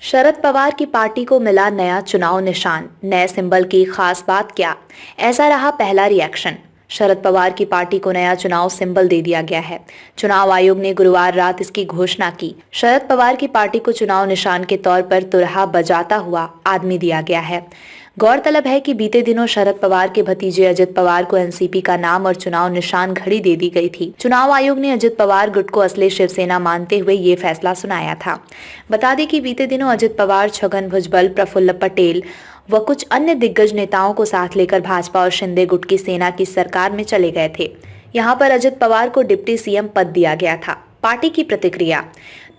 शरद पवार की पार्टी को मिला नया चुनाव निशान, नए सिंबल की खास बात क्या? ऐसा रहा पहला रिएक्शन। शरद पवार की पार्टी को नया चुनाव सिंबल दे दिया गया है। चुनाव आयोग ने गुरुवार रात इसकी घोषणा की। शरद पवार की पार्टी को चुनाव निशान के तौर पर तुरहा बजाता हुआ आदमी दिया गया है। गौरतलब है कि बीते दिनों शरद पवार के भतीजे अजित पवार को एनसीपी का नाम और चुनाव निशान घड़ी दे दी गई थी। चुनाव आयोग ने अजित पवार गुट को असली शिवसेना मानते हुए ये फैसला सुनाया था। बता दें कि बीते दिनों अजित पवार, छगन भुजबल, प्रफुल्ल पटेल व कुछ अन्य दिग्गज नेताओं को साथ लेकर भाजपा और शिंदे गुट की सेना की सरकार में चले गए थे। यहाँ पर अजित पवार को डिप्टी सीएम पद दिया गया था। पार्टी की प्रतिक्रिया।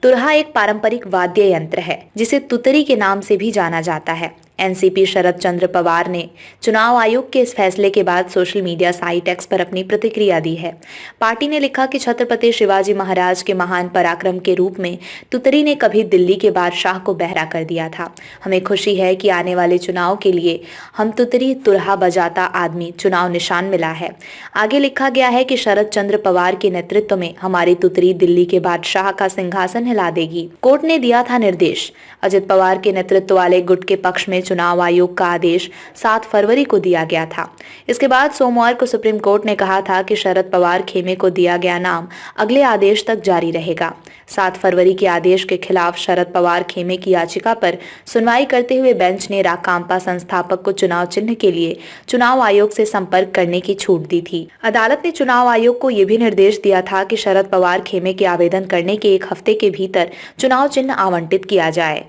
तुरहा एक पारंपरिक वाद्य यंत्र है जिसे तुतरी के नाम से भी जाना जाता है। एनसीपी शरद चंद्र पवार ने चुनाव आयोग के इस फैसले के बाद सोशल मीडिया साइट एक्स पर अपनी प्रतिक्रिया दी है। पार्टी ने लिखा कि छत्रपति शिवाजी महाराज के महान पराक्रम के रूप में तुतरी ने कभी दिल्ली के बादशाह को बहरा कर दिया था। हमें खुशी है कि आने वाले चुनाव के लिए हम तुतरी तुरहा बजाता आदमी चुनाव निशान मिला है। आगे लिखा गया है कि शरद चंद्र पवार के नेतृत्व में हमारी तुतरी दिल्ली के बादशाह का सिंहासन हिला देगी। कोर्ट ने दिया था निर्देश। अजित पवार के नेतृत्व वाले गुट के पक्ष में चुनाव आयोग का आदेश 7 फरवरी को दिया गया था। इसके बाद सोमवार को सुप्रीम कोर्ट ने कहा था कि शरद पवार खेमे को दिया गया नाम अगले आदेश तक जारी रहेगा। 7 फरवरी के आदेश के खिलाफ शरद पवार खेमे की याचिका पर सुनवाई करते हुए बेंच ने राकांपा संस्थापक को चुनाव चिन्ह के लिए चुनाव आयोग से संपर्क करने की छूट दी थी। अदालत ने चुनाव आयोग को यह भी निर्देश दिया था कि शरद पवार खेमे के आवेदन करने के 1 हफ्ते के भीतर चुनाव चिन्ह आवंटित किया जाए।